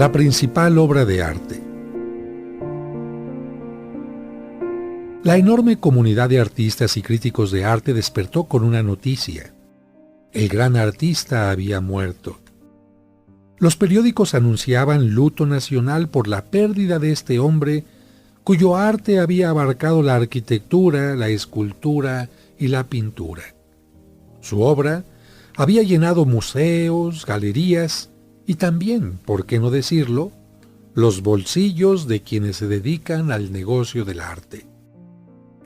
La principal obra de arte. La enorme comunidad de artistas y críticos de arte despertó con una noticia. El gran artista había muerto. Los periódicos anunciaban luto nacional por la pérdida de este hombre cuyo arte había abarcado la arquitectura, la escultura y la pintura. Su obra había llenado museos, galerías y también, por qué no decirlo, los bolsillos de quienes se dedican al negocio del arte.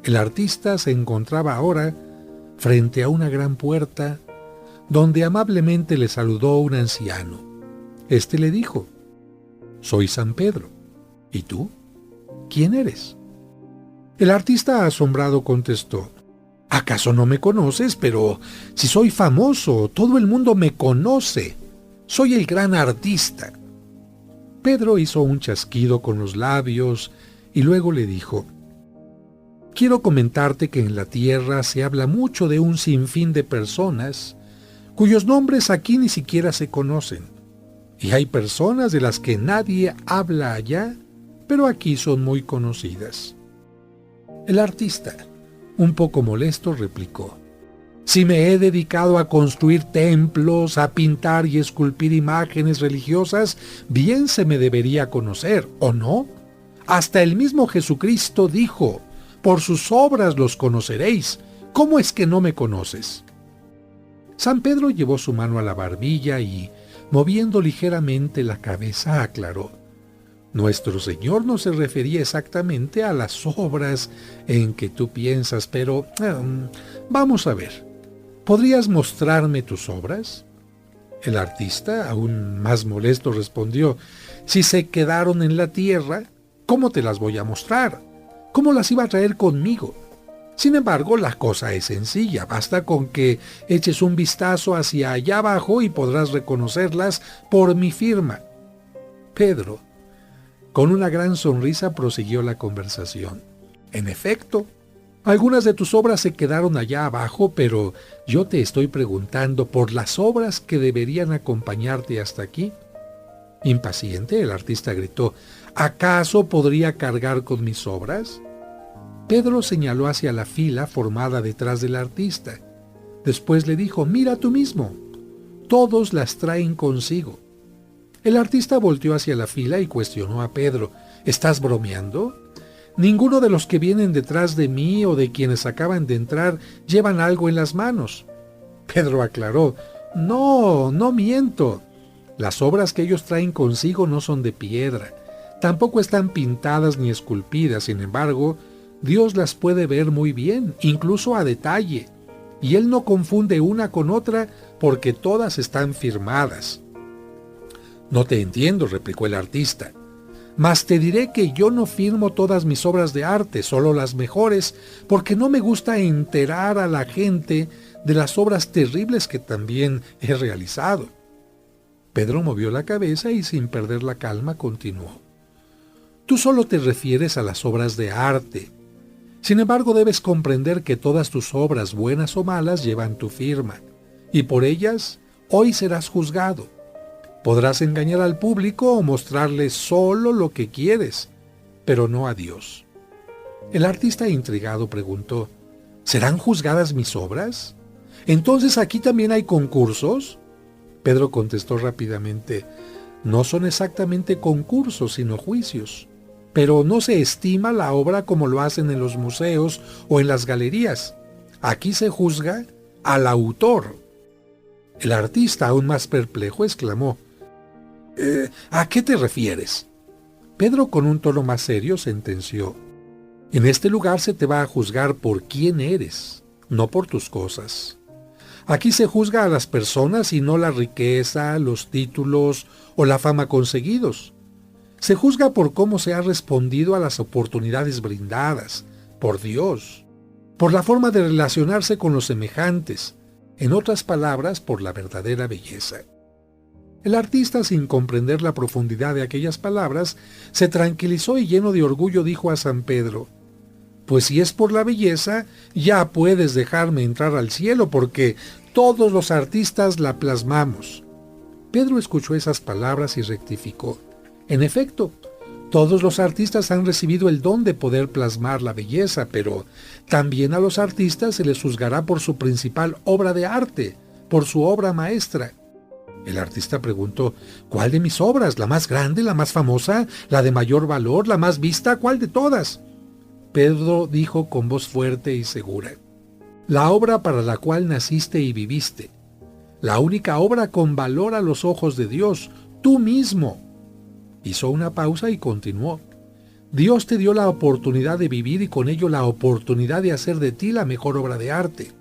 El artista se encontraba ahora frente a una gran puerta donde amablemente le saludó un anciano. Este le dijo: «Soy San Pedro. ¿Y tú? ¿Quién eres?». El artista asombrado contestó: «¿Acaso no me conoces? Pero si soy famoso, todo el mundo me conoce. Soy el gran artista». Pedro hizo un chasquido con los labios y luego le dijo: «Quiero comentarte que en la tierra se habla mucho de un sinfín de personas cuyos nombres aquí ni siquiera se conocen. Y hay personas de las que nadie habla allá, pero aquí son muy conocidas». El artista, un poco molesto, replicó: «Si me he dedicado a construir templos, a pintar y esculpir imágenes religiosas, bien se me debería conocer, ¿o no? Hasta el mismo Jesucristo dijo: «Por sus obras los conoceréis». ¿Cómo es que no me conoces?». San Pedro llevó su mano a la barbilla y, moviendo ligeramente la cabeza, aclaró: «Nuestro Señor no se refería exactamente a las obras en que tú piensas, pero vamos a ver. ¿Podrías mostrarme tus obras?». El artista, aún más molesto, respondió: «Si se quedaron en la tierra, ¿cómo te las voy a mostrar? ¿Cómo las iba a traer conmigo? Sin embargo, la cosa es sencilla. Basta con que eches un vistazo hacia allá abajo y podrás reconocerlas por mi firma». Pedro, con una gran sonrisa, prosiguió la conversación: «En efecto, algunas de tus obras se quedaron allá abajo, pero yo te estoy preguntando por las obras que deberían acompañarte hasta aquí». Impaciente, el artista gritó: «¿Acaso podría cargar con mis obras?». Pedro señaló hacia la fila formada detrás del artista. Después le dijo: «Mira tú mismo, todos las traen consigo». El artista volteó hacia la fila y cuestionó a Pedro: «¿Estás bromeando? Ninguno de los que vienen detrás de mí o de quienes acaban de entrar llevan algo en las manos». Pedro aclaró: «No, no miento. Las obras que ellos traen consigo no son de piedra, tampoco están pintadas ni esculpidas. Sin embargo, Dios las puede ver muy bien, incluso a detalle, y Él no confunde una con otra porque todas están firmadas». «No te entiendo», replicó el artista. «Mas te diré que yo no firmo todas mis obras de arte, solo las mejores, porque no me gusta enterar a la gente de las obras terribles que también he realizado». Pedro movió la cabeza y, sin perder la calma, continuó: «Tú solo te refieres a las obras de arte. Sin embargo, debes comprender que todas tus obras, buenas o malas, llevan tu firma, y por ellas hoy serás juzgado. Podrás engañar al público o mostrarle solo lo que quieres, pero no a Dios». El artista, intrigado, preguntó: «¿Serán juzgadas mis obras? ¿Entonces aquí también hay concursos?». Pedro contestó rápidamente: «No son exactamente concursos, sino juicios. Pero no se estima la obra como lo hacen en los museos o en las galerías. Aquí se juzga al autor». El artista, aún más perplejo, exclamó: «¿A qué te refieres?». Pedro, con un tono más serio, sentenció: «En este lugar se te va a juzgar por quién eres, no por tus cosas. Aquí se juzga a las personas y no la riqueza, los títulos o la fama conseguidos. Se juzga por cómo se ha respondido a las oportunidades brindadas, por Dios, por la forma de relacionarse con los semejantes, en otras palabras, por la verdadera belleza». El artista, sin comprender la profundidad de aquellas palabras, se tranquilizó y, lleno de orgullo, dijo a San Pedro: «Pues si es por la belleza, ya puedes dejarme entrar al cielo, porque todos los artistas la plasmamos». Pedro escuchó esas palabras y rectificó: En efecto, todos los artistas han recibido el don de poder plasmar la belleza, pero también a los artistas se les juzgará por su principal obra de arte, por su obra maestra. El artista preguntó: ¿cuál de mis obras? ¿La más grande, la más famosa, la de mayor valor, la más vista? ¿Cuál de todas? Pedro dijo con voz fuerte y segura: la obra para la cual naciste y viviste, la única obra con valor a los ojos de Dios, tú mismo. Hizo una pausa y continuó: Dios te dio la oportunidad de vivir y con ello la oportunidad de hacer de ti la mejor obra de arte.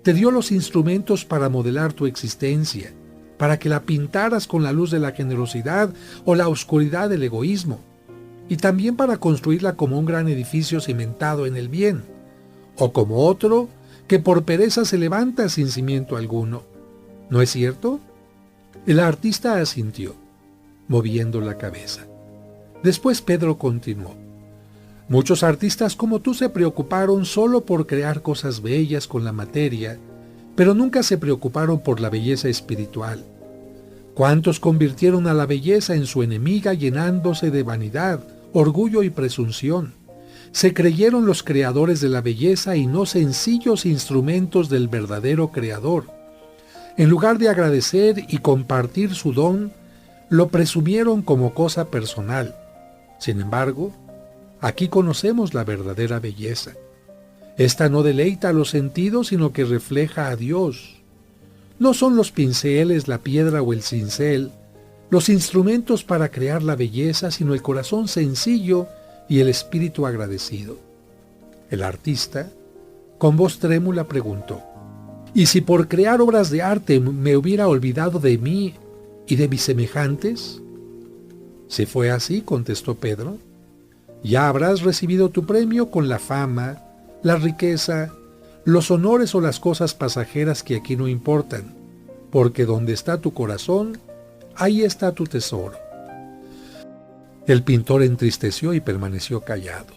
Te dio los instrumentos para modelar tu existencia, para que la pintaras con la luz de la generosidad o la oscuridad del egoísmo, y también para construirla como un gran edificio cimentado en el bien, o como otro que por pereza se levanta sin cimiento alguno. ¿No es cierto? El artista asintió, moviendo la cabeza. Después Pedro continuó: muchos artistas como tú se preocuparon solo por crear cosas bellas con la materia, pero nunca se preocuparon por la belleza espiritual. ¿Cuántos convirtieron a la belleza en su enemiga llenándose de vanidad, orgullo y presunción? Se creyeron los creadores de la belleza y no sencillos instrumentos del verdadero creador. En lugar de agradecer y compartir su don, lo presumieron como cosa personal. Sin embargo, aquí conocemos la verdadera belleza. Esta no deleita a los sentidos, sino que refleja a Dios. No son los pinceles, la piedra o el cincel los instrumentos para crear la belleza, sino el corazón sencillo y el espíritu agradecido. El artista, con voz trémula, preguntó: ¿y si por crear obras de arte me hubiera olvidado de mí y de mis semejantes? Si fue así, contestó Pedro, ya habrás recibido tu premio con la fama, la riqueza, los honores o las cosas pasajeras que aquí no importan, porque donde está tu corazón, ahí está tu tesoro. El pintor entristeció y permaneció callado.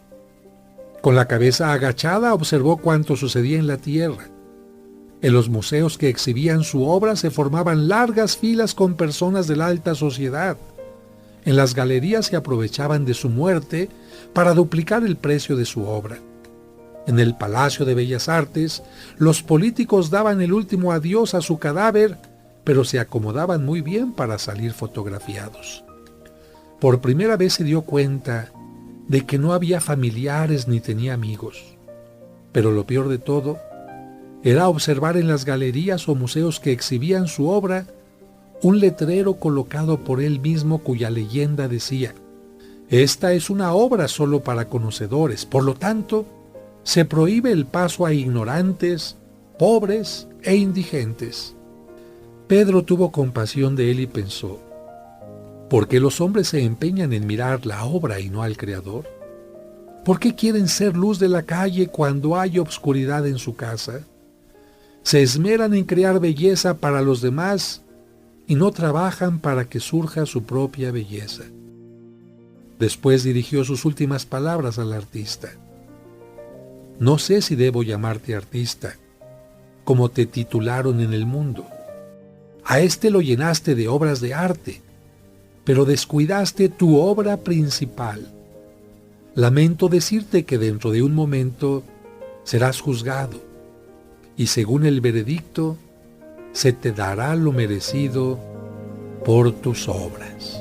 Con la cabeza agachada observó cuanto sucedía en la tierra. En los museos que exhibían su obra se formaban largas filas con personas de la alta sociedad. En las galerías se aprovechaban de su muerte para duplicar el precio de su obra. En el Palacio de Bellas Artes, los políticos daban el último adiós a su cadáver, pero se acomodaban muy bien para salir fotografiados. Por primera vez se dio cuenta de que no había familiares ni tenía amigos. Pero lo peor de todo era observar en las galerías o museos que exhibían su obra un letrero colocado por él mismo cuya leyenda decía: esta es una obra solo para conocedores, por lo tanto, se prohíbe el paso a ignorantes, pobres e indigentes. Pedro tuvo compasión de él y pensó: ¿por qué los hombres se empeñan en mirar la obra y no al Creador? ¿Por qué quieren ser luz de la calle cuando hay obscuridad en su casa? Se esmeran en crear belleza para los demás y no trabajan para que surja su propia belleza. Después dirigió sus últimas palabras al artista: no sé si debo llamarte artista, como te titularon en el mundo. A este lo llenaste de obras de arte, pero descuidaste tu obra principal. Lamento decirte que dentro de un momento serás juzgado, y según el veredicto, se te dará lo merecido por tus obras.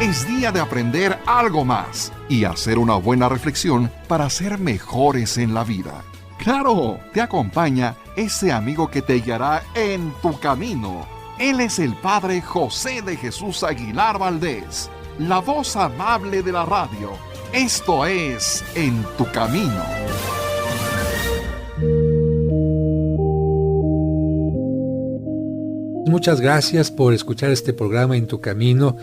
Es día de aprender algo más y hacer una buena reflexión para ser mejores en la vida. ¡Claro! Te acompaña ese amigo que te guiará en tu camino. Él es el Padre José de Jesús Aguilar Valdés, la voz amable de la radio. Esto es En tu Camino. Muchas gracias por escuchar este programa En tu Camino.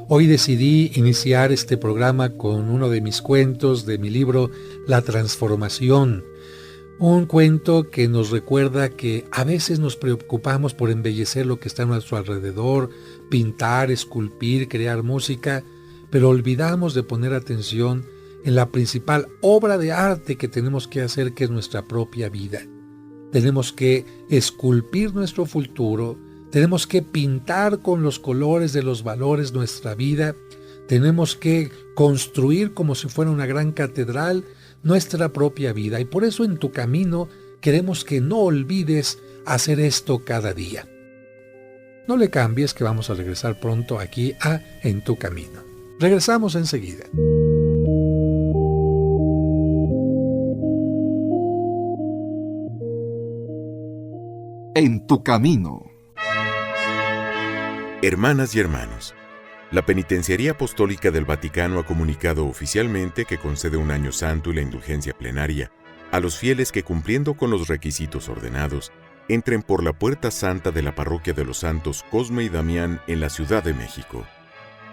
Hoy decidí iniciar este programa con uno de mis cuentos de mi libro La Transformación, Un cuento que nos recuerda que a veces nos preocupamos por embellecer lo que está a nuestro alrededor, pintar, esculpir, crear música, pero olvidamos de poner atención en la principal obra de arte que tenemos que hacer, que es nuestra propia vida. Tenemos que esculpir nuestro futuro, tenemos que pintar con los colores de los valores nuestra vida, tenemos que construir como si fuera una gran catedral nuestra propia vida. Y por eso en tu camino queremos que no olvides hacer esto cada día. No le cambies, que vamos a regresar pronto aquí a En tu camino. Regresamos enseguida. En tu camino. Hermanas y hermanos, la Penitenciaría Apostólica del Vaticano ha comunicado oficialmente que concede un año santo y la indulgencia plenaria a los fieles que, cumpliendo con los requisitos ordenados, entren por la Puerta Santa de la Parroquia de los Santos Cosme y Damián en la Ciudad de México.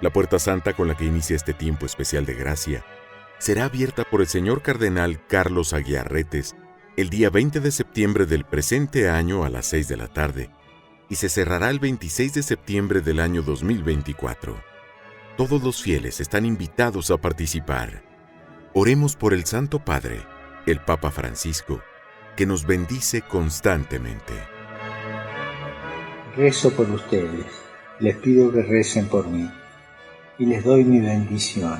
La Puerta Santa, con la que inicia este tiempo especial de gracia, será abierta por el señor Cardenal Carlos Aguiarretes el día 20 de septiembre del presente año a las 6 de la tarde, y se cerrará el 26 de septiembre del año 2024. Todos los fieles están invitados a participar. Oremos por el Santo Padre, el Papa Francisco, que nos bendice constantemente. Rezo por ustedes, les pido que recen por mí, y les doy mi bendición.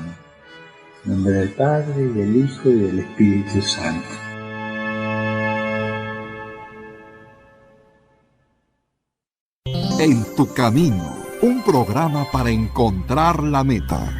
En nombre del Padre, y del Hijo, y del Espíritu Santo. En tu camino, un programa para encontrar la meta.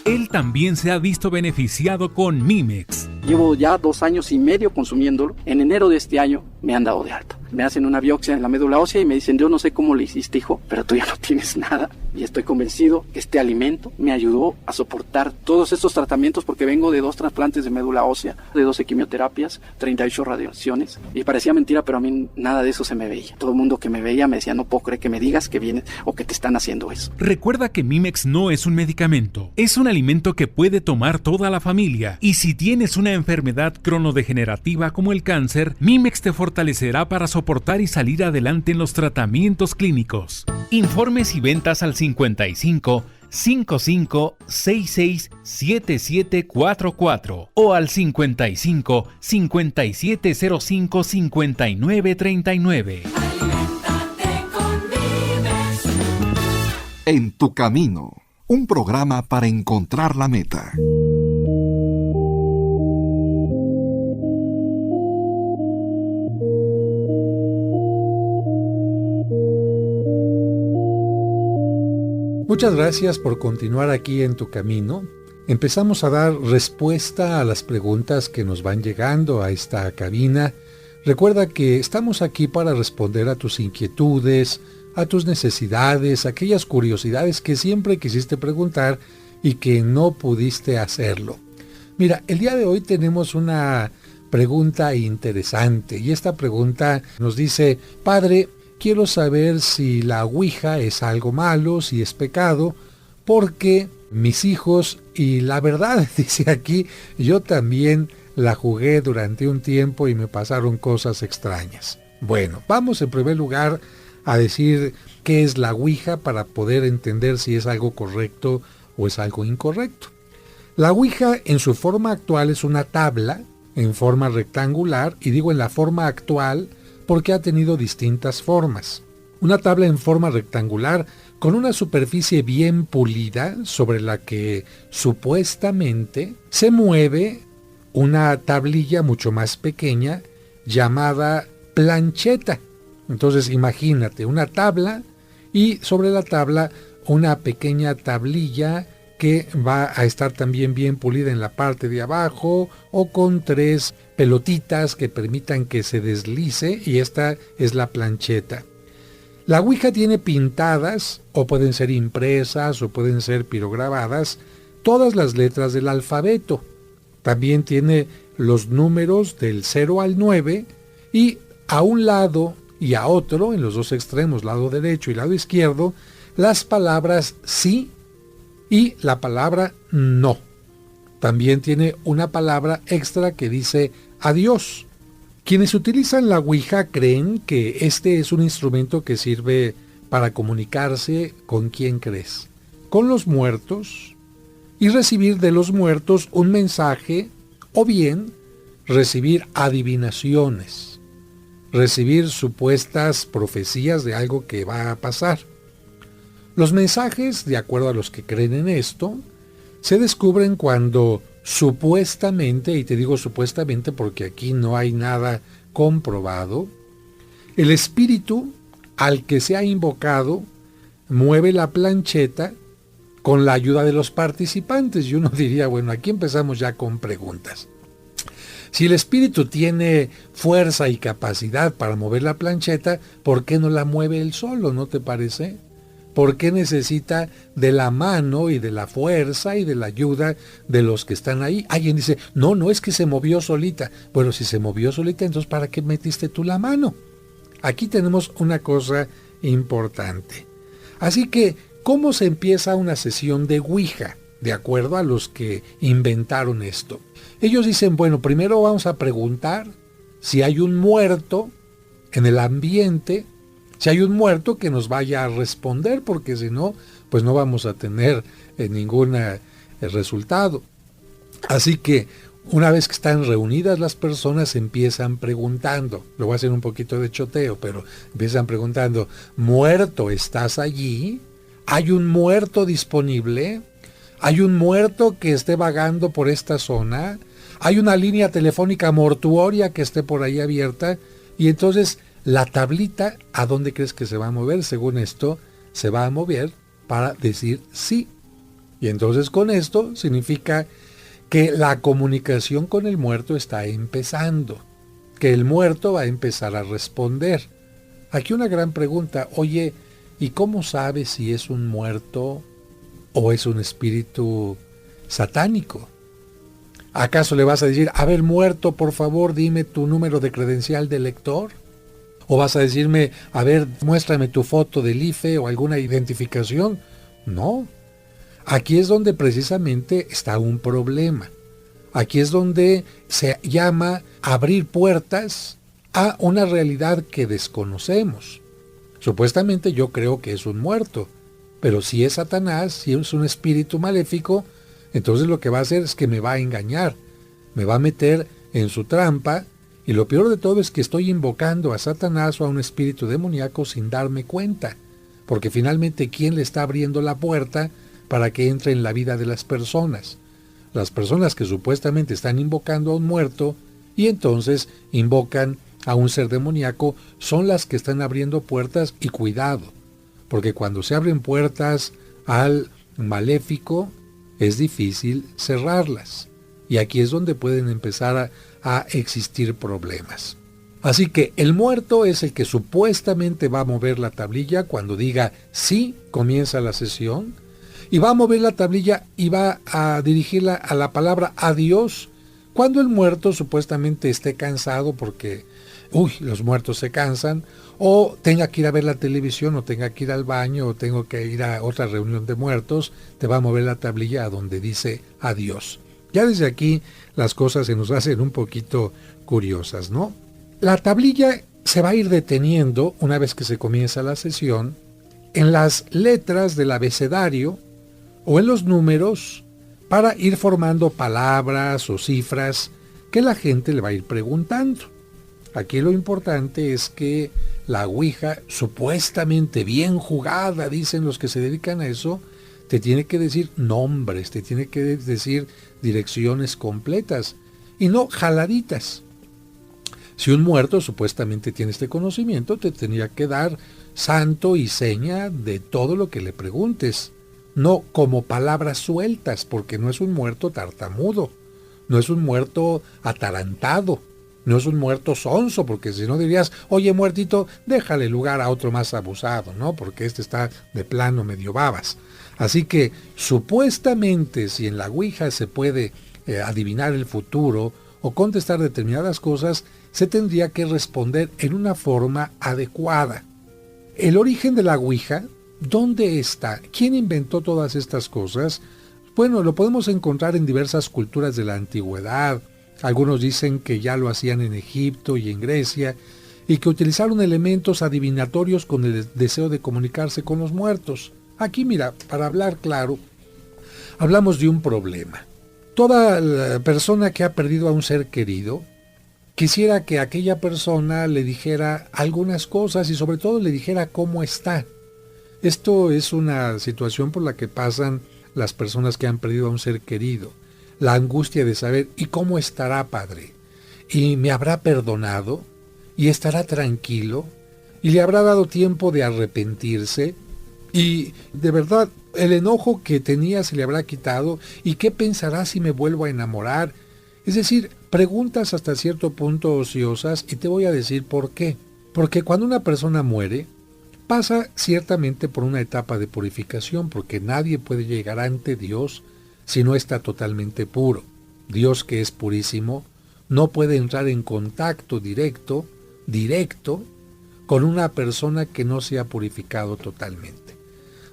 Él también se ha visto beneficiado con Mimex. Llevo ya 2 años y medio consumiéndolo. En enero de este año me han dado de alta. Me hacen una biopsia en la médula ósea y me dicen, yo no sé cómo le hiciste, hijo, pero tú ya no tienes nada. Y estoy convencido que este alimento me ayudó a soportar todos estos tratamientos, porque vengo de 2 trasplantes de médula ósea, de 12 quimioterapias, 38 radiaciones. Y parecía mentira, pero a mí nada de eso se me veía. Todo el mundo que me veía me decía, no puedo creer que me digas que vienes o que te están haciendo eso. Recuerda que Mimex no es un medicamento, es un alimento que puede tomar toda la familia. Y si tienes una enfermedad cronodegenerativa como el cáncer, Mimex te fortalecerá para soportar y salir adelante en los tratamientos clínicos. Informes y ventas al 55 55 66 7744 o al 55 5705 5939. En tu camino, un programa para encontrar la meta. Muchas gracias por continuar aquí en tu camino. Empezamos a dar respuesta a las preguntas que nos van llegando a esta cabina. Recuerda que estamos aquí para responder a tus inquietudes, a tus necesidades, aquellas curiosidades que siempre quisiste preguntar y que no pudiste hacerlo. Mira, el día de hoy tenemos una pregunta interesante y esta pregunta nos dice: Padre, quiero saber si la Ouija es algo malo, si es pecado, porque mis hijos, y la verdad, dice aquí, yo también la jugué durante un tiempo y me pasaron cosas extrañas. Bueno, vamos en primer lugar a decir qué es la Ouija para poder entender si es algo correcto o es algo incorrecto. La Ouija en su forma actual es una tabla en forma rectangular, y digo en la forma actual porque ha tenido distintas formas. Una tabla en forma rectangular con una superficie bien pulida sobre la que supuestamente se mueve una tablilla mucho más pequeña llamada plancheta. Entonces imagínate una tabla y sobre la tabla una pequeña tablilla que va a estar también bien pulida en la parte de abajo o con 3 pelotitas que permitan que se deslice, y esta es la plancheta. La Ouija tiene pintadas, o pueden ser impresas, o pueden ser pirograbadas, todas las letras del alfabeto. También tiene los números del 0 al 9, y a un lado y a otro, en los 2 extremos, lado derecho y lado izquierdo, las palabras sí y la palabra no. También tiene una palabra extra que dice adiós. Quienes utilizan la Ouija creen que este es un instrumento que sirve para comunicarse con quién crees, con los muertos, y recibir de los muertos un mensaje, o bien recibir adivinaciones, recibir supuestas profecías de algo que va a pasar. Los mensajes, de acuerdo a los que creen en esto, se descubren cuando supuestamente, y te digo supuestamente porque aquí no hay nada comprobado, el espíritu al que se ha invocado mueve la plancheta con la ayuda de los participantes. Y uno diría, bueno, aquí empezamos ya con preguntas. Si el espíritu tiene fuerza y capacidad para mover la plancheta, ¿por qué no la mueve él solo? ¿No te parece? ¿Por qué necesita de la mano y de la fuerza y de la ayuda de los que están ahí? Alguien dice, no es que se movió solita. Bueno, si se movió solita, entonces ¿para qué metiste tú la mano? Aquí tenemos una cosa importante. Así que, ¿cómo se empieza una sesión de Ouija? De acuerdo a los que inventaron esto. Ellos dicen, bueno, primero vamos a preguntar si hay un muerto en el ambiente, si hay un muerto que nos vaya a responder, porque si no, pues no vamos a tener ningún resultado. Así que una vez que están reunidas las personas empiezan preguntando, lo voy a hacer un poquito de choteo, pero empiezan preguntando, ¿muerto estás allí? ¿Hay un muerto disponible? ¿Hay un muerto que esté vagando por esta zona? ¿Hay una línea telefónica mortuoria que esté por ahí abierta? Y entonces la tablita, ¿a dónde crees que se va a mover? Según esto, se va a mover para decir sí. Y entonces con esto significa que la comunicación con el muerto está empezando, que el muerto va a empezar a responder. Aquí una gran pregunta, oye, ¿y cómo sabes si es un muerto o es un espíritu satánico? ¿Acaso le vas a decir, a ver, muerto, por favor, dime tu número de credencial de lector? ¿O vas a decirme, a ver, muéstrame tu foto del IFE o alguna identificación? No. Aquí es donde precisamente está un problema. Aquí es donde se llama abrir puertas a una realidad que desconocemos. Supuestamente yo creo que es un muerto, pero si es Satanás, si es un espíritu maléfico, entonces lo que va a hacer es que me va a engañar, me va a meter en su trampa, y lo peor de todo es que estoy invocando a Satanás o a un espíritu demoníaco sin darme cuenta, porque finalmente ¿quién le está abriendo la puerta para que entre en la vida de las personas? Las personas que supuestamente están invocando a un muerto y entonces invocan a un ser demoníaco son las que están abriendo puertas, y cuidado, porque cuando se abren puertas al maléfico es difícil cerrarlas, y aquí es donde pueden empezar a existir problemas. Así que el muerto es el que supuestamente va a mover la tablilla cuando diga sí, comienza la sesión, y va a mover la tablilla y va a dirigirla a la palabra adiós cuando el muerto supuestamente esté cansado porque, los muertos se cansan, o tenga que ir a ver la televisión, o tenga que ir al baño, o tengo que ir a otra reunión de muertos, te va a mover la tablilla a donde dice adiós. Ya desde aquí las cosas se nos hacen un poquito curiosas, ¿no? La tablilla se va a ir deteniendo una vez que se comienza la sesión en las letras del abecedario o en los números para ir formando palabras o cifras que la gente le va a ir preguntando. Aquí lo importante es que la Ouija, supuestamente bien jugada, dicen los que se dedican a eso, te tiene que decir nombres, te tiene que decir direcciones completas y no jaladitas. Si un muerto supuestamente tiene este conocimiento, te tendría que dar santo y seña de todo lo que le preguntes, no como palabras sueltas, porque no es un muerto tartamudo, no es un muerto atarantado, no es un muerto sonso, porque si no dirías, oye muertito, déjale lugar a otro más abusado, ¿no? Porque este está de plano medio babas. Así que supuestamente si en la Ouija se puede adivinar el futuro o contestar determinadas cosas, se tendría que responder en una forma adecuada. El origen de la Ouija, ¿dónde está? ¿Quién inventó todas estas cosas? Bueno, lo podemos encontrar en diversas culturas de la antigüedad. Algunos dicen que ya lo hacían en Egipto y en Grecia, y que utilizaron elementos adivinatorios con el deseo de comunicarse con los muertos. Aquí, mira, para hablar claro, hablamos de un problema. Toda la persona que ha perdido a un ser querido quisiera que aquella persona le dijera algunas cosas y sobre todo le dijera cómo está. Esto es una situación por la que pasan las personas que han perdido a un ser querido. La angustia de saber, ¿y cómo estará, Padre? ¿Y me habrá perdonado? ¿Y estará tranquilo? ¿Y le habrá dado tiempo de arrepentirse? ¿Y de verdad el enojo que tenía se le habrá quitado? ¿Y qué pensará si me vuelvo a enamorar? Es decir, preguntas hasta cierto punto ociosas, y te voy a decir por qué. Porque cuando una persona muere, pasa ciertamente por una etapa de purificación, porque nadie puede llegar ante Dios si no está totalmente puro. Dios, que es purísimo, no puede entrar en contacto directo, con una persona que no se ha purificado totalmente.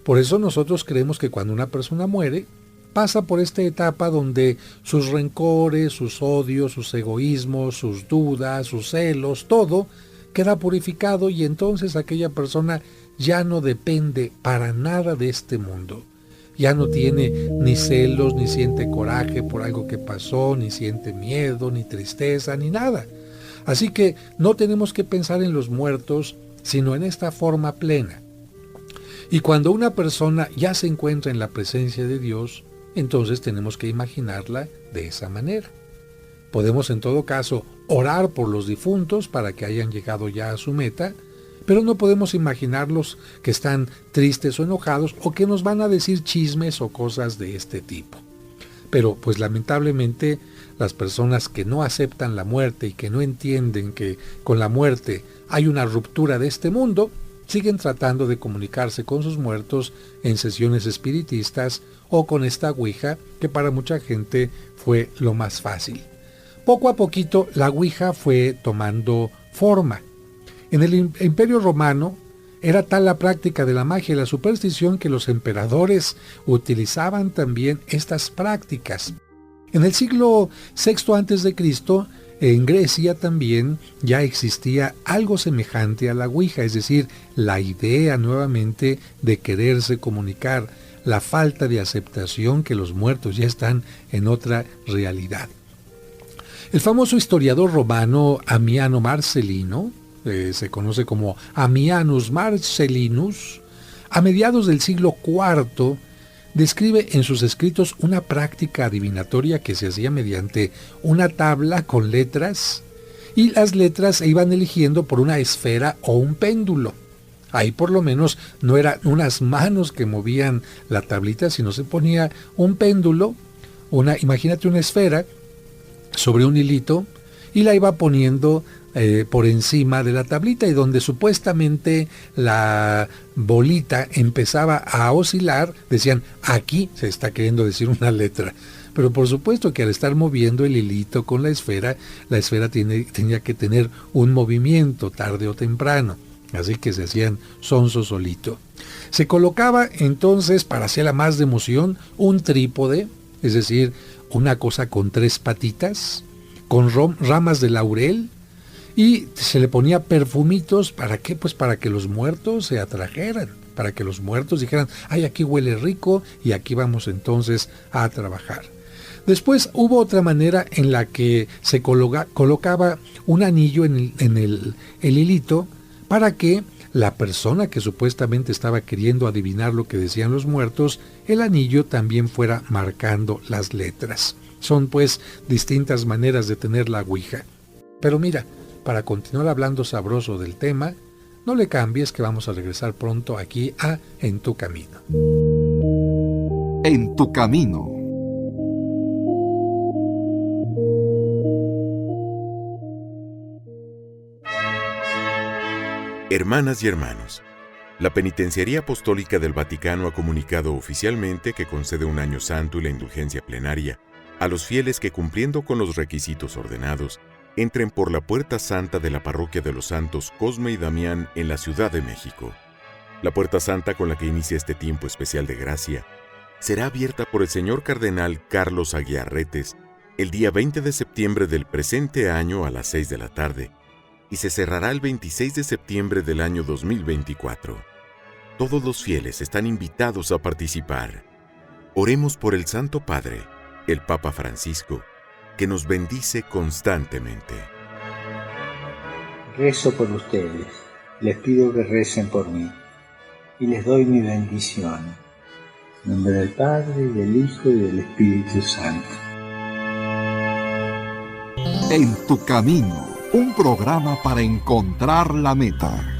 Por eso nosotros creemos que cuando una persona muere, pasa por esta etapa donde sus rencores, sus odios, sus egoísmos, sus dudas, sus celos, todo queda purificado, y entonces aquella persona ya no depende para nada de este mundo. Ya no tiene ni celos, ni siente coraje por algo que pasó, ni siente miedo, ni tristeza, ni nada. Así que no tenemos que pensar en los muertos, sino en esta forma plena. Y cuando una persona ya se encuentra en la presencia de Dios, entonces tenemos que imaginarla de esa manera. Podemos en todo caso orar por los difuntos para que hayan llegado ya a su meta, pero no podemos imaginarlos que están tristes o enojados o que nos van a decir chismes o cosas de este tipo. Pero pues lamentablemente las personas que no aceptan la muerte y que no entienden que con la muerte hay una ruptura de este mundo, siguen tratando de comunicarse con sus muertos en sesiones espiritistas o con esta ouija, que para mucha gente fue lo más fácil. Poco a poquito la ouija fue tomando forma. En el Imperio Romano era tal la práctica de la magia y la superstición que los emperadores utilizaban también estas prácticas. En el siglo VI a.C., en Grecia también ya existía algo semejante a la ouija, es decir, la idea nuevamente de quererse comunicar, la falta de aceptación que los muertos ya están en otra realidad. El famoso historiador romano Ammiano Marcelino, se conoce como Ammianus Marcellinus, a mediados del siglo IV, describe en sus escritos una práctica adivinatoria que se hacía mediante una tabla con letras, y las letras se iban eligiendo por una esfera o un péndulo. Ahí por lo menos no eran unas manos que movían la tablita, sino se ponía un péndulo, imagínate una esfera sobre un hilito, y la iba poniendo por encima de la tablita, y donde supuestamente la bolita empezaba a oscilar, decían, aquí se está queriendo decir una letra. Pero por supuesto que al estar moviendo el hilito con la esfera tenía que tener un movimiento tarde o temprano. Así que se hacían sonso solito. Se colocaba entonces, para hacerla más de emoción, un trípode, es decir, una cosa con 3 patitas, con ramas de laurel, y se le ponía perfumitos. ¿Para qué? Pues para que los muertos se atrajeran, para que los muertos dijeran, ay, aquí huele rico y aquí vamos entonces a trabajar. Después hubo otra manera en la que se colocaba un anillo en el hilito, para que la persona que supuestamente estaba queriendo adivinar lo que decían los muertos, el anillo también fuera marcando las letras. Son pues distintas maneras de tener la ouija. Pero mira, para continuar hablando sabroso del tema, no le cambies, que vamos a regresar pronto aquí a En tu Camino. En tu camino. Hermanas y hermanos, la Penitenciaría Apostólica del Vaticano ha comunicado oficialmente que concede un año santo y la indulgencia plenaria a los fieles que, cumpliendo con los requisitos ordenados, entren por la Puerta Santa de la Parroquia de los Santos Cosme y Damián en la Ciudad de México. La Puerta Santa, con la que inicia este tiempo especial de gracia, será abierta por el señor cardenal Carlos Aguiarretes el día 20 de septiembre del presente año a las 6 de la tarde y se cerrará el 26 de septiembre del año 2024. Todos los fieles están invitados a participar. Oremos por el Santo Padre, el Papa Francisco, que nos bendice constantemente. Rezo por ustedes, les pido que recen por mí y les doy mi bendición. En nombre del Padre, y del Hijo, y del Espíritu Santo. En tu camino, un programa para encontrar la meta.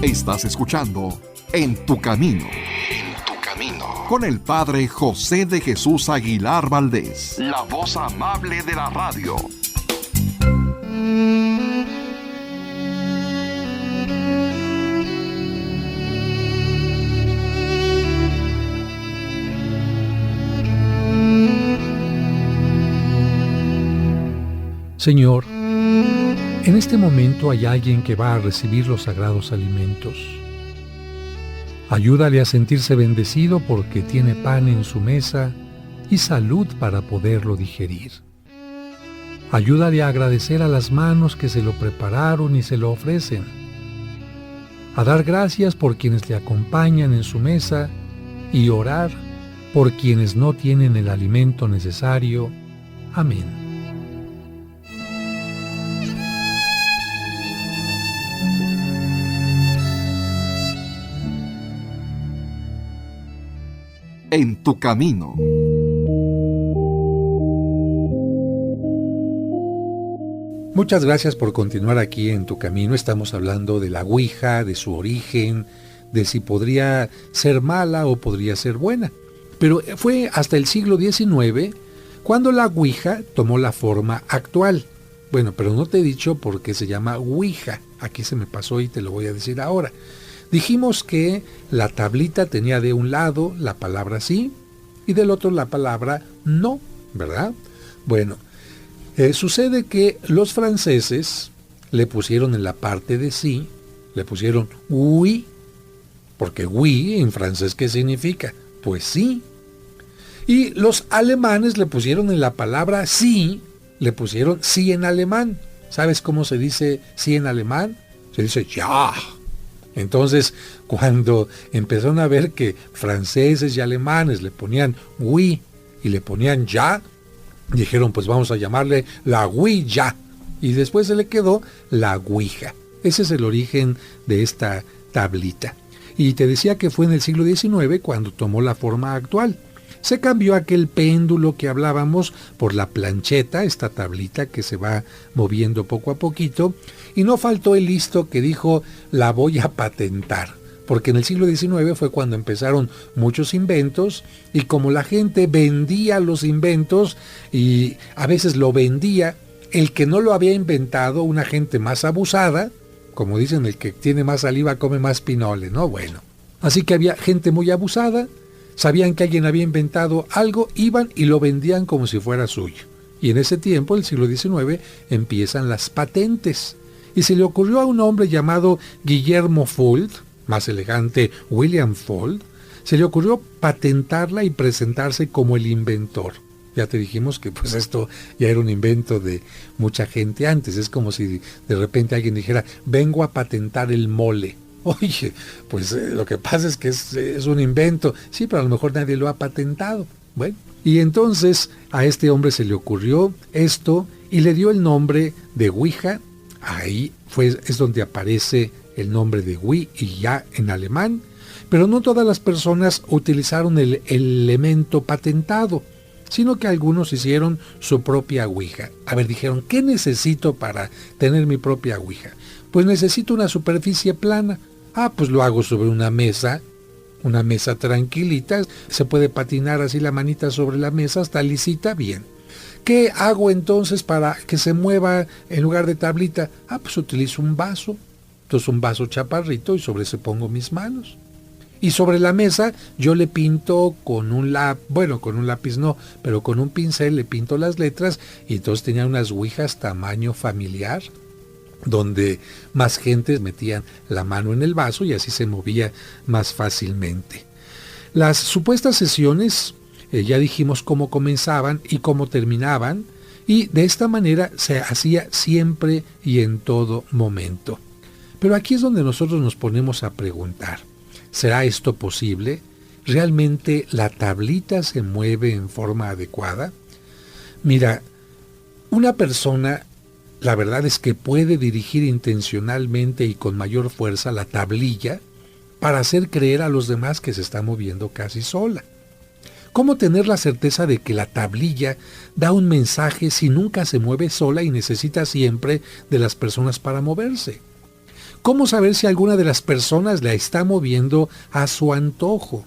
Estás escuchando En tu camino. En tu camino. Con el Padre José de Jesús Aguilar Valdés, la voz amable de la radio. Señor, en este momento hay alguien que va a recibir los sagrados alimentos. Ayúdale a sentirse bendecido porque tiene pan en su mesa y salud para poderlo digerir. Ayúdale a agradecer a las manos que se lo prepararon y se lo ofrecen. A dar gracias por quienes le acompañan en su mesa y orar por quienes no tienen el alimento necesario. Amén. En tu camino. Muchas gracias por continuar aquí en tu camino. Estamos hablando de la Ouija, de su origen, de si podría ser mala o podría ser buena. Pero fue hasta el siglo XIX cuando la Ouija tomó la forma actual. Bueno, pero no te he dicho por qué se llama Ouija. Aquí se me pasó y te lo voy a decir ahora. Dijimos que la tablita tenía de un lado la palabra sí y del otro la palabra no, ¿verdad? Bueno, sucede que los franceses le pusieron en la parte de sí, le pusieron oui, porque oui en francés ¿qué significa? Pues sí. Y los alemanes le pusieron en la palabra sí, le pusieron sí en alemán. ¿Sabes cómo se dice sí en alemán? Se dice ja. Entonces, cuando empezaron a ver que franceses y alemanes le ponían oui y le ponían ya, dijeron, pues vamos a llamarle la Ouija. Y después se le quedó la Ouija. Ese es el origen de esta tablita. Y te decía que fue en el siglo XIX cuando tomó la forma actual. Se cambió aquel péndulo que hablábamos por la plancheta, esta tablita que se va moviendo poco a poquito, y no faltó el listo que dijo, la voy a patentar, porque en el siglo XIX fue cuando empezaron muchos inventos, y como la gente vendía los inventos, y a veces lo vendía, el que no lo había inventado, una gente más abusada, como dicen, el que tiene más saliva come más pinole, ¿no? Bueno, así que había gente muy abusada. Sabían que alguien había inventado algo, iban y lo vendían como si fuera suyo. Y en ese tiempo, el siglo XIX, empiezan las patentes. Y se le ocurrió a un hombre llamado Guillermo Fuld, más elegante William Fuld, se le ocurrió patentarla y presentarse como el inventor. Ya te dijimos que pues esto ya era un invento de mucha gente antes. Es como si de repente alguien dijera, vengo a patentar el mole. Oye, pues lo que pasa es que es un invento. Sí, pero a lo mejor nadie lo ha patentado. Bueno, y entonces a este hombre se le ocurrió esto y le dio el nombre de Ouija. Ahí es donde aparece el nombre de oui y ya en alemán. Pero no todas las personas utilizaron el elemento patentado, sino que algunos hicieron su propia Ouija. A ver, dijeron, ¿qué necesito para tener mi propia Ouija? Pues necesito una superficie plana. Ah, pues lo hago sobre una mesa tranquilita, se puede patinar así la manita sobre la mesa, está lisita, bien. ¿Qué hago entonces para que se mueva en lugar de tablita? Ah, pues utilizo un vaso, entonces un vaso chaparrito y sobre ese pongo mis manos. Y sobre la mesa yo le pinto con un lápiz no, pero con un pincel le pinto las letras y entonces tenía unas ouijas tamaño familiar. donde más gentes metían la mano en el vaso y así se movía más fácilmente. Las supuestas sesiones, ya dijimos cómo comenzaban y cómo terminaban, y de esta manera se hacía siempre y en todo momento. Pero aquí es donde nosotros nos ponemos a preguntar, ¿será esto posible? ¿Realmente la tablita se mueve en forma adecuada? Mira, una persona, la verdad es que puede dirigir intencionalmente y con mayor fuerza la tablilla para hacer creer a los demás que se está moviendo casi sola. ¿Cómo tener la certeza de que la tablilla da un mensaje si nunca se mueve sola y necesita siempre de las personas para moverse? ¿Cómo saber si alguna de las personas la está moviendo a su antojo?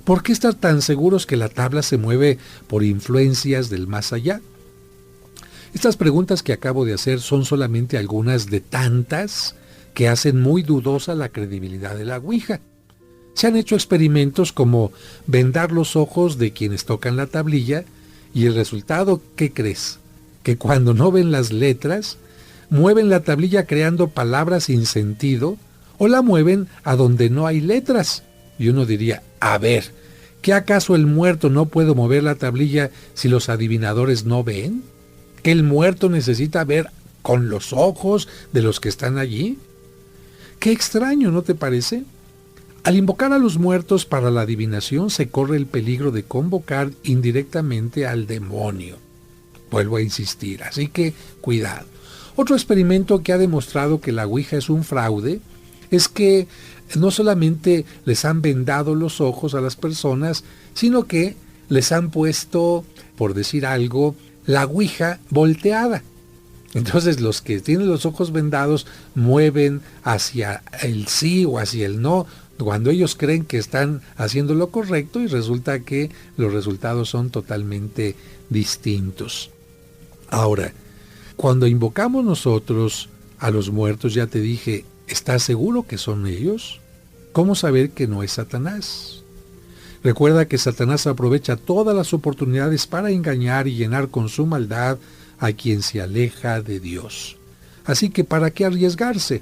¿Por qué estar tan seguros que la tabla se mueve por influencias del más allá? Estas preguntas que acabo de hacer son solamente algunas de tantas que hacen muy dudosa la credibilidad de la Ouija. Se han hecho experimentos como vendar los ojos de quienes tocan la tablilla y el resultado, ¿qué crees? Que cuando no ven las letras, mueven la tablilla creando palabras sin sentido o la mueven a donde no hay letras. Y uno diría, a ver, ¿qué acaso el muerto no puede mover la tablilla si los adivinadores no ven? ¿Que el muerto necesita ver con los ojos de los que están allí? Qué extraño, ¿no te parece? Al invocar a los muertos para la adivinación se corre el peligro de convocar indirectamente al demonio. Vuelvo a insistir, así que cuidado. Otro experimento que ha demostrado que la Ouija es un fraude es que no solamente les han vendado los ojos a las personas, sino que les han puesto, por decir algo, la Ouija volteada. Entonces los que tienen los ojos vendados mueven hacia el sí o hacia el no, cuando ellos creen que están haciendo lo correcto y resulta que los resultados son totalmente distintos. Ahora, cuando invocamos nosotros a los muertos, ya te dije, ¿estás seguro que son ellos? ¿Cómo saber que no es Satanás? Recuerda que Satanás aprovecha todas las oportunidades para engañar y llenar con su maldad a quien se aleja de Dios. Así que ¿para qué arriesgarse?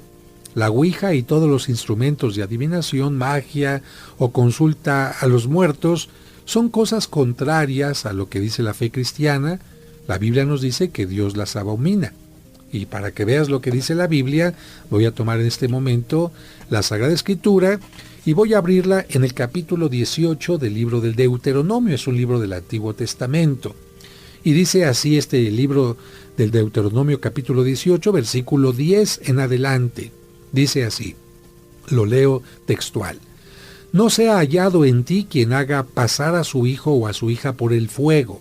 La Ouija y todos los instrumentos de adivinación, magia o consulta a los muertos son cosas contrarias a lo que dice la fe cristiana. La Biblia nos dice que Dios las abomina. Y para que veas lo que dice la Biblia, voy a tomar en este momento la Sagrada Escritura y voy a abrirla en el capítulo 18 del libro del Deuteronomio. Es un libro del Antiguo Testamento. Y dice así este libro del Deuteronomio capítulo 18, versículo 10 en adelante. Dice así, lo leo textual. No sea hallado en ti quien haga pasar a su hijo o a su hija por el fuego.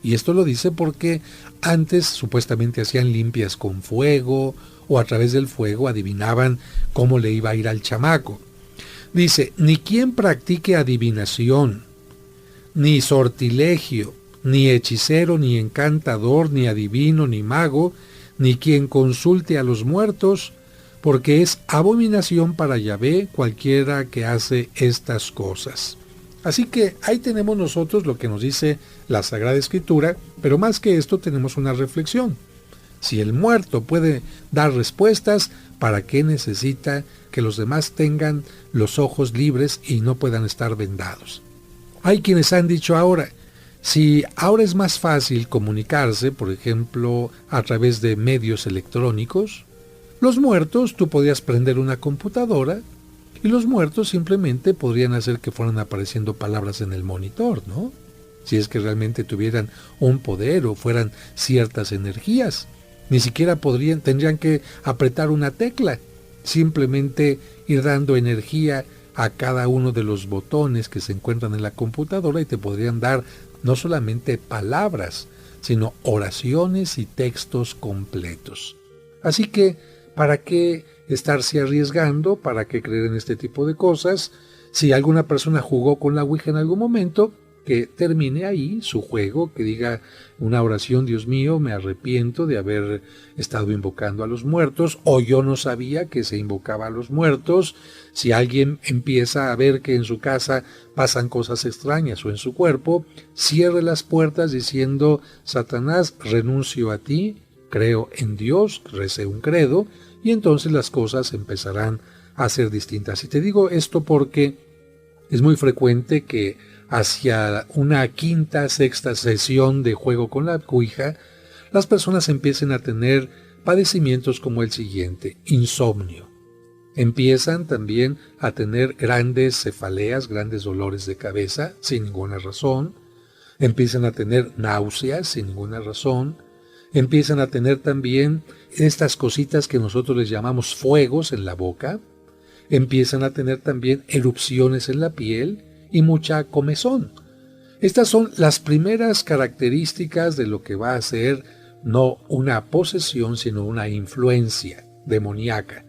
Y esto lo dice porque antes supuestamente hacían limpias con fuego o a través del fuego adivinaban cómo le iba a ir al chamaco. Dice, ni quien practique adivinación, ni sortilegio, ni hechicero, ni encantador, ni adivino, ni mago, ni quien consulte a los muertos, porque es abominación para Yahvé cualquiera que hace estas cosas. Así que ahí tenemos nosotros lo que nos dice la Sagrada Escritura, pero más que esto tenemos una reflexión. Si el muerto puede dar respuestas, ¿para qué necesita que los demás tengan los ojos libres y no puedan estar vendados? Hay quienes han dicho ahora, si ahora es más fácil comunicarse, por ejemplo, a través de medios electrónicos, los muertos, tú podrías prender una computadora y los muertos simplemente podrían hacer que fueran apareciendo palabras en el monitor, ¿no? Si es que realmente tuvieran un poder o fueran ciertas energías. Ni siquiera tendrían que apretar una tecla, simplemente ir dando energía a cada uno de los botones que se encuentran en la computadora y te podrían dar no solamente palabras, sino oraciones y textos completos. Así que, ¿para qué estarse arriesgando? ¿Para qué creer en este tipo de cosas? Si alguna persona jugó con la Ouija en algún momento, que termine ahí su juego, que diga una oración, Dios mío, me arrepiento de haber estado invocando a los muertos, o yo no sabía que se invocaba a los muertos. Si alguien empieza a ver que en su casa pasan cosas extrañas o en su cuerpo, cierre las puertas diciendo, Satanás, renuncio a ti, creo en Dios, recé un credo, y entonces las cosas empezarán a ser distintas. Y te digo esto porque es muy frecuente que hacia una quinta, sexta sesión de juego con la Ouija, las personas empiecen a tener padecimientos como el siguiente: insomnio. Empiezan también a tener grandes cefaleas, grandes dolores de cabeza sin ninguna razón. Empiezan a tener náuseas sin ninguna razón. Empiezan a tener también estas cositas que nosotros les llamamos fuegos en la boca. Empiezan a tener también erupciones en la piel y mucha comezón. Estas son las primeras características de lo que va a ser no una posesión, sino una influencia demoníaca,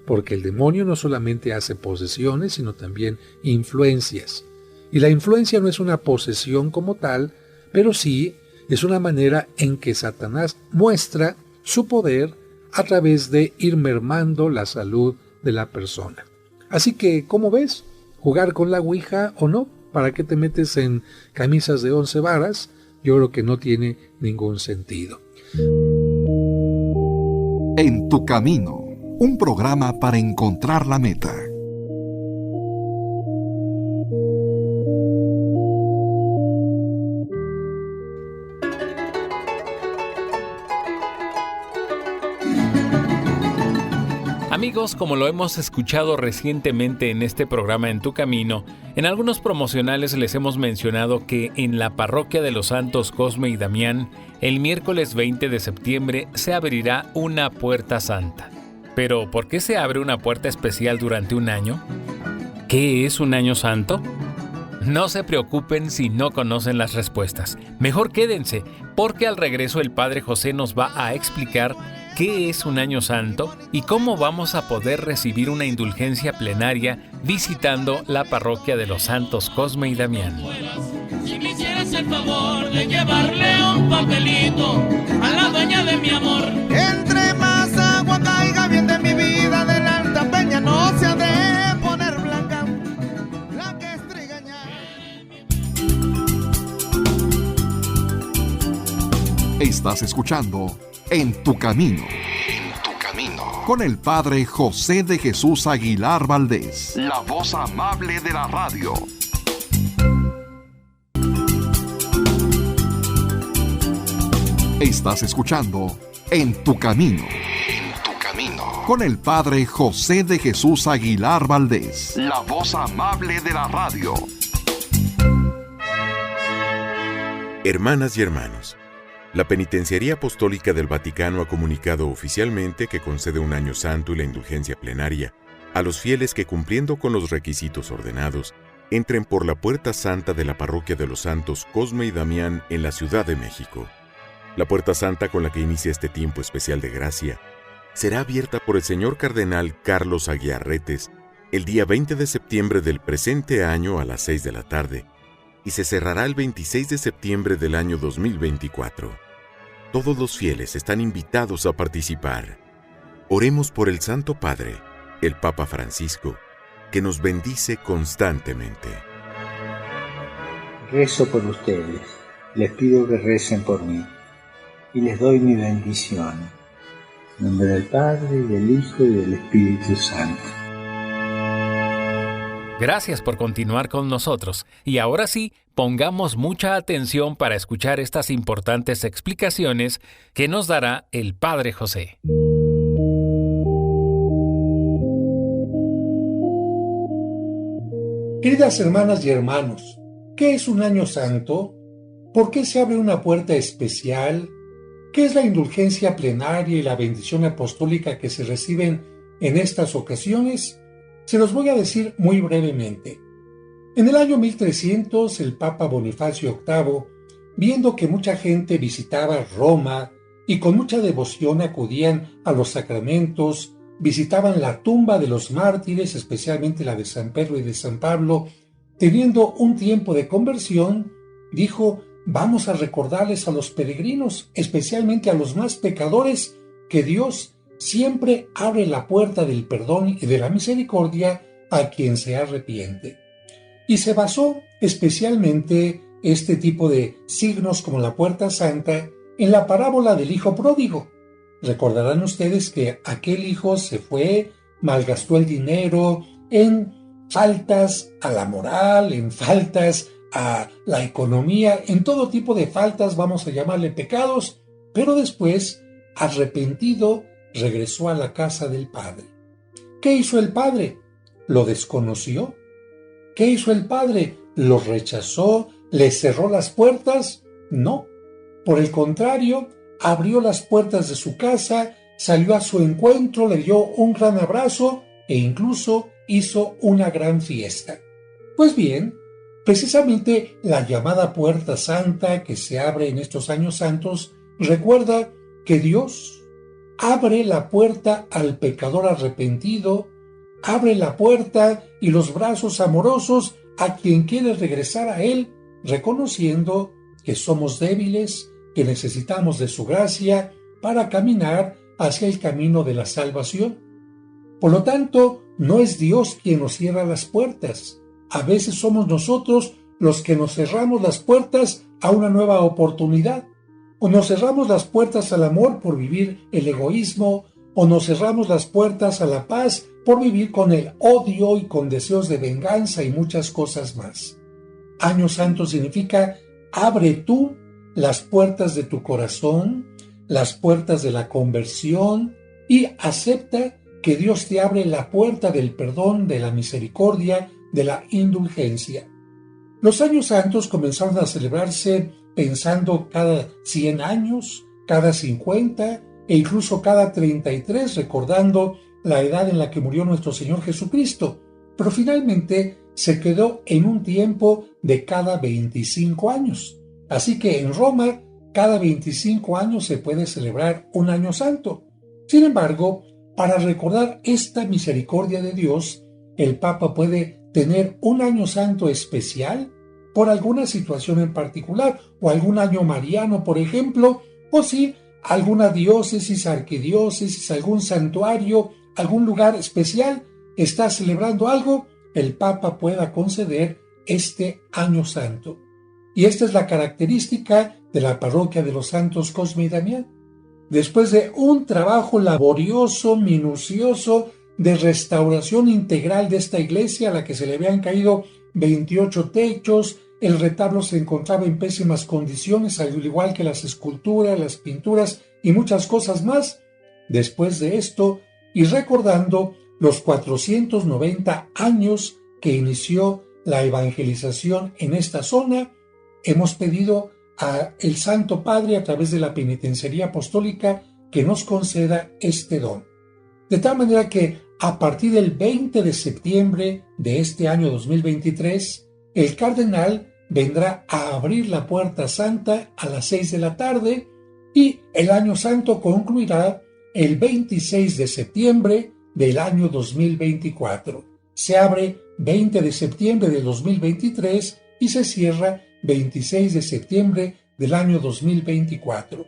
porque el demonio no solamente hace posesiones, sino también influencias. Y la influencia no es una posesión como tal, pero sí es una manera en que Satanás muestra su poder a través de ir mermando la salud de la persona. Así que, ¿cómo ves? ¿Jugar con la Ouija o no? ¿Para qué te metes en camisas de 11 varas? Yo creo que no tiene ningún sentido. En tu camino, un programa para encontrar la meta. Amigos, como lo hemos escuchado recientemente en este programa En tu Camino, en algunos promocionales les hemos mencionado que en la parroquia de los santos Cosme y Damián, el miércoles 20 de septiembre se abrirá una puerta santa. Pero, ¿por qué se abre una puerta especial durante un año? ¿Qué es un año santo? No se preocupen si no conocen las respuestas. Mejor quédense, porque al regreso el Padre José nos va a explicar qué es un año santo y cómo vamos a poder recibir una indulgencia plenaria visitando la parroquia de los santos Cosme y Damián. Si me hicieras el favor de llevarle un papelito a la dueña de mi amor. Entre más agua caiga bien de mi vida, de la alta peña no se ha de poner blanca, la que estrigaña. Estás escuchando En tu Camino. En tu Camino. Con el Padre José de Jesús Aguilar Valdés, la voz amable de la radio. Estás escuchando En tu Camino. En tu Camino. Con el Padre José de Jesús Aguilar Valdés, la voz amable de la radio. Hermanas y hermanos, la Penitenciaría Apostólica del Vaticano ha comunicado oficialmente que concede un año santo y la indulgencia plenaria a los fieles que, cumpliendo con los requisitos ordenados, entren por la puerta santa de la parroquia de los santos Cosme y Damián en la Ciudad de México. La puerta santa con la que inicia este tiempo especial de gracia será abierta por el señor cardenal Carlos Aguiarretes el día 20 de septiembre del presente año a las 6 de la tarde y se cerrará el 26 de septiembre del año 2024. Todos los fieles están invitados a participar. Oremos por el Santo Padre, el Papa Francisco, que nos bendice constantemente. Rezo por ustedes, les pido que recen por mí y les doy mi bendición. En nombre del Padre, y del Hijo, y del Espíritu Santo. Gracias por continuar con nosotros. Y ahora sí, pongamos mucha atención para escuchar estas importantes explicaciones que nos dará el Padre José. Queridas hermanas y hermanos, ¿qué es un año santo? ¿Por qué se abre una puerta especial? ¿Qué es la indulgencia plenaria y la bendición apostólica que se reciben en estas ocasiones? Se los voy a decir muy brevemente. En el año 1300, el Papa Bonifacio VIII, viendo que mucha gente visitaba Roma y con mucha devoción acudían a los sacramentos, visitaban la tumba de los mártires, especialmente la de San Pedro y de San Pablo, teniendo un tiempo de conversión, dijo: vamos a recordarles a los peregrinos, especialmente a los más pecadores, que Dios siempre abre la puerta del perdón y de la misericordia a quien se arrepiente. Y se basó especialmente este tipo de signos como la puerta santa en la parábola del hijo pródigo, Recordarán ustedes que aquel hijo se fue, malgastó el dinero en faltas a la moral, en faltas a la economía, en todo tipo de faltas, vamos a llamarle pecados, pero después, arrepentido, regresó a la casa del padre. ¿Qué hizo el padre? ¿Lo desconoció? ¿Qué hizo el padre? ¿Lo rechazó? ¿Le cerró las puertas? No. Por el contrario, abrió las puertas de su casa, salió a su encuentro, le dio un gran abrazo e incluso hizo una gran fiesta. Pues bien, precisamente la llamada Puerta Santa que se abre en estos años santos recuerda que Dios abre la puerta al pecador arrepentido, abre la puerta y los brazos amorosos a quien quiere regresar a Él, reconociendo que somos débiles, que necesitamos de su gracia para caminar hacia el camino de la salvación. Por lo tanto, no es Dios quien nos cierra las puertas. A veces somos nosotros los que nos cerramos las puertas a una nueva oportunidad, o nos cerramos las puertas al amor por vivir el egoísmo, o nos cerramos las puertas a la paz por vivir con el odio y con deseos de venganza y muchas cosas más. Año Santo significa abre tú las puertas de tu corazón, las puertas de la conversión y acepta que Dios te abre la puerta del perdón, de la misericordia, de la indulgencia. Los años santos comenzaron a celebrarse pensando cada 100 años, cada 50 e incluso cada 33, recordando la edad en la que murió nuestro Señor Jesucristo, pero finalmente se quedó en un tiempo de cada 25 años. Así que en Roma, cada 25 años se puede celebrar un año santo. Sin embargo, para recordar esta misericordia de Dios, el Papa puede tener un año santo especial por alguna situación en particular, o algún año mariano, por ejemplo, o si alguna diócesis, arquidiócesis, algún santuario, algún lugar especial está celebrando algo, el Papa pueda conceder este año santo. Y esta es la característica de la parroquia de los santos Cosme y Damián. Después de un trabajo laborioso, minucioso, de restauración integral de esta iglesia a la que se le habían caído 28 techos, el retablo se encontraba en pésimas condiciones, al igual que las esculturas, las pinturas y muchas cosas más. Después de esto, y recordando los 490 años que inició la evangelización en esta zona, hemos pedido al Santo Padre a través de la Penitenciaría Apostólica que nos conceda este don. De tal manera que a partir del 20 de septiembre de este año 2023, el cardenal vendrá a abrir la Puerta Santa a las 6 de la tarde y el año santo concluirá el 26 de septiembre del año 2024. Se abre 20 de septiembre de 2023 y se cierra 26 de septiembre del año 2024.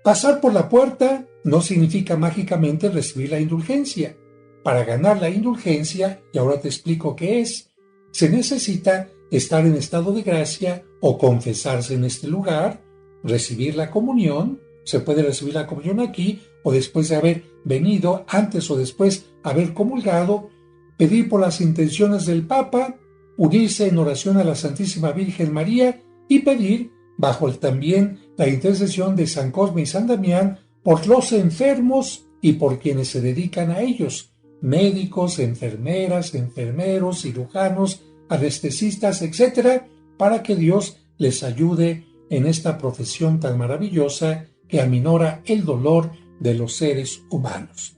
Pasar por la puerta no significa mágicamente recibir la indulgencia. Para ganar la indulgencia, y ahora te explico qué es, se necesita estar en estado de gracia o confesarse en este lugar, recibir la comunión, se puede recibir la comunión aquí o después de haber venido, antes o después haber comulgado, pedir por las intenciones del Papa, unirse en oración a la Santísima Virgen María y pedir, bajo también la intercesión de San Cosme y San Damián, por los enfermos y por quienes se dedican a ellos, médicos, enfermeras, enfermeros, cirujanos, anestesistas, etc., para que Dios les ayude en esta profesión tan maravillosa que aminora el dolor de los seres humanos.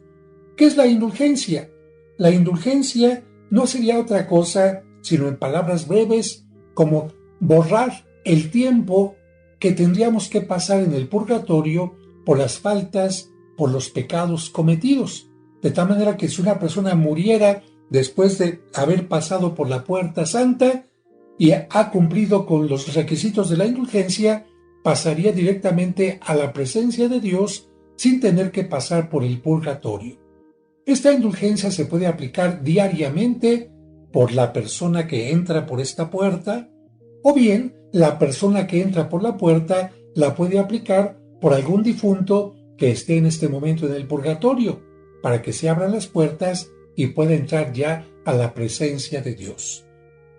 ¿Qué es la indulgencia? La indulgencia no sería otra cosa, sino en palabras breves, como borrar el tiempo que tendríamos que pasar en el purgatorio por las faltas, por los pecados cometidos. De tal manera que si una persona muriera después de haber pasado por la Puerta Santa y ha cumplido con los requisitos de la indulgencia, pasaría directamente a la presencia de Dios sin tener que pasar por el purgatorio. Esta indulgencia se puede aplicar diariamente por la persona que entra por esta puerta, o bien la persona que entra por la puerta la puede aplicar por algún difunto que esté en este momento en el purgatorio, para que se abran las puertas y pueda entrar ya a la presencia de Dios.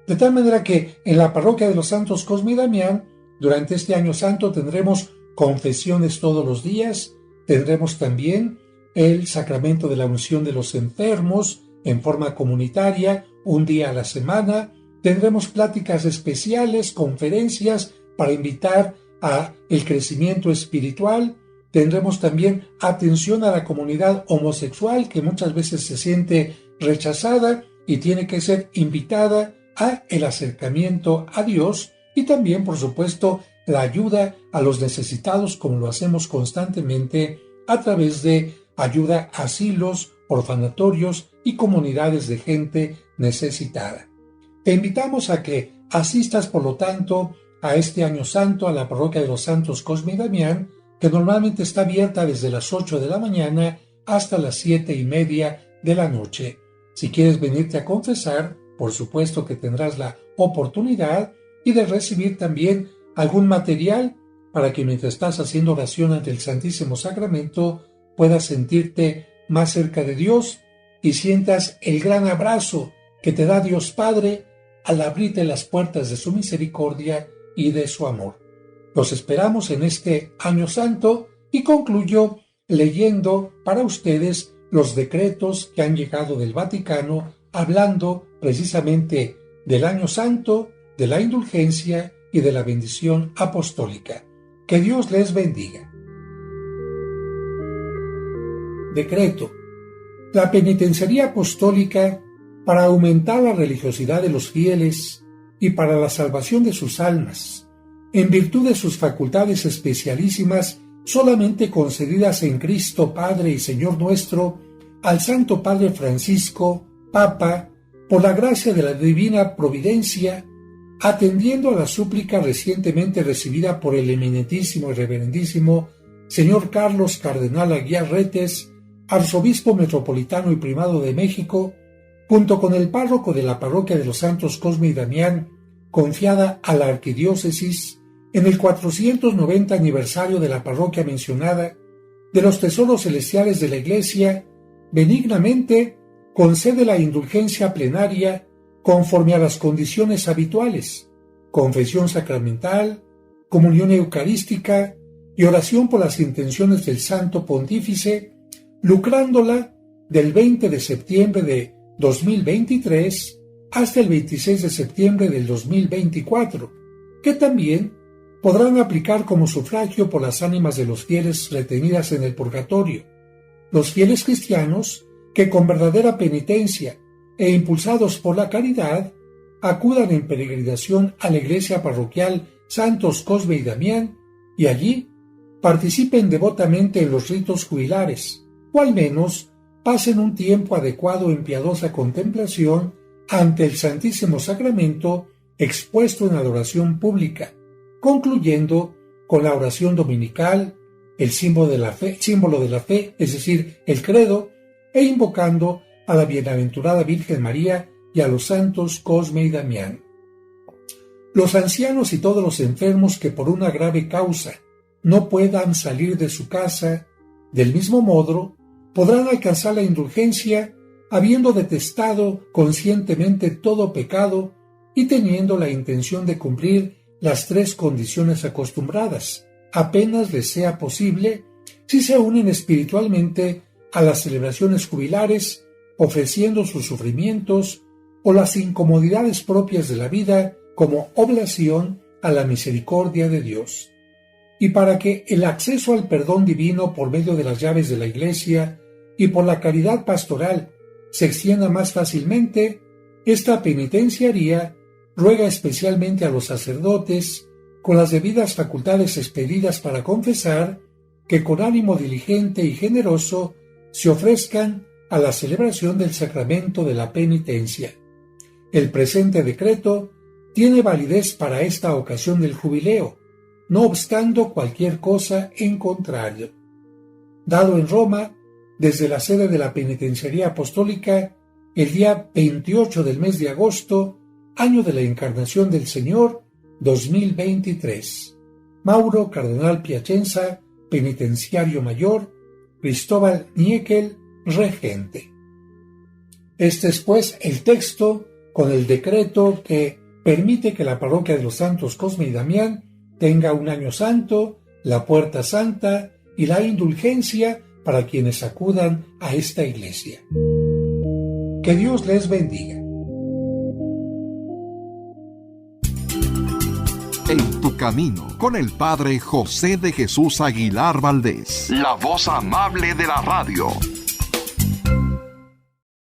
De tal manera que en la parroquia de los Santos Cosme y Damián, durante este año santo tendremos confesiones todos los días, tendremos también el sacramento de la unción de los enfermos en forma comunitaria, un día a la semana, tendremos pláticas especiales, conferencias para invitar a el crecimiento espiritual, tendremos también atención a la comunidad homosexual que muchas veces se siente rechazada y tiene que ser invitada a el acercamiento a Dios, y también, por supuesto, la ayuda a los necesitados, como lo hacemos constantemente a través de ayuda a asilos, orfanatorios y comunidades de gente necesitada. Te invitamos a que asistas, por lo tanto, a este año santo a la parroquia de los Santos Cosme y Damián, que normalmente está abierta desde las 8 de la mañana hasta las 7:30 de la noche. Si quieres venirte a confesar, por supuesto que tendrás la oportunidad y de recibir también algún material para que mientras estás haciendo oración ante el Santísimo Sacramento puedas sentirte más cerca de Dios y sientas el gran abrazo que te da Dios Padre al abrirte las puertas de su misericordia y de su amor. Los esperamos en este año santo y concluyo leyendo para ustedes los decretos que han llegado del Vaticano hablando precisamente del año santo, de la indulgencia y de la bendición apostólica. Que Dios les bendiga. Decreto. La penitenciaría apostólica, para aumentar la religiosidad de los fieles y para la salvación de sus almas, en virtud de sus facultades especialísimas solamente concedidas en Cristo Padre y Señor nuestro, al Santo Padre Francisco, Papa, por la gracia de la divina providencia, atendiendo a la súplica recientemente recibida por el eminentísimo y reverendísimo Señor Carlos Cardenal Aguiar Retes, arzobispo metropolitano y primado de México, junto con el párroco de la parroquia de los Santos Cosme y Damián, confiada a la arquidiócesis, en el 490 aniversario de la parroquia mencionada, de los tesoros celestiales de la Iglesia, benignamente concede la indulgencia plenaria conforme a las condiciones habituales: confesión sacramental, comunión eucarística y oración por las intenciones del Santo Pontífice, lucrándola del 20 de septiembre de 2023 hasta el 26 de septiembre del 2024, que también podrán aplicar como sufragio por las ánimas de los fieles retenidas en el purgatorio. Los fieles cristianos que con verdadera penitencia e impulsados por la caridad acudan en peregrinación a la iglesia parroquial Santos Cosme y Damián y allí participen devotamente en los ritos jubilares, o al menos pasen un tiempo adecuado en piadosa contemplación ante el Santísimo Sacramento expuesto en adoración pública, concluyendo con la oración dominical, el símbolo de la fe, es decir, el credo, e invocando a la bienaventurada Virgen María y a los santos Cosme y Damián. Los ancianos y todos los enfermos que por una grave causa no puedan salir de su casa, del mismo modo, podrán alcanzar la indulgencia habiendo detestado conscientemente todo pecado y teniendo la intención de cumplir las 3 condiciones acostumbradas, apenas les sea posible, si se unen espiritualmente a las celebraciones jubilares, ofreciendo sus sufrimientos o las incomodidades propias de la vida como oblación a la misericordia de Dios. Y para que el acceso al perdón divino por medio de las llaves de la Iglesia y por la caridad pastoral se extienda más fácilmente, esta penitenciaría ruega especialmente a los sacerdotes, con las debidas facultades expedidas para confesar, que con ánimo diligente y generoso se ofrezcan a la celebración del sacramento de la penitencia. El presente decreto tiene validez para esta ocasión del jubileo, no obstando cualquier cosa en contrario. Dado en Roma, desde la sede de la Penitenciaría Apostólica, el día 28 del mes de agosto, año de la Encarnación del Señor, 2023. Mauro Cardenal Piacenza, Penitenciario Mayor Cristóbal Niekel, regente. Este es, pues, el texto con el decreto que permite que la parroquia de los Santos Cosme y Damián tenga un año santo, la puerta santa y la indulgencia para quienes acudan a esta iglesia. Que Dios les bendiga. En tu camino, con el Padre José de Jesús Aguilar Valdés, la voz amable de la radio.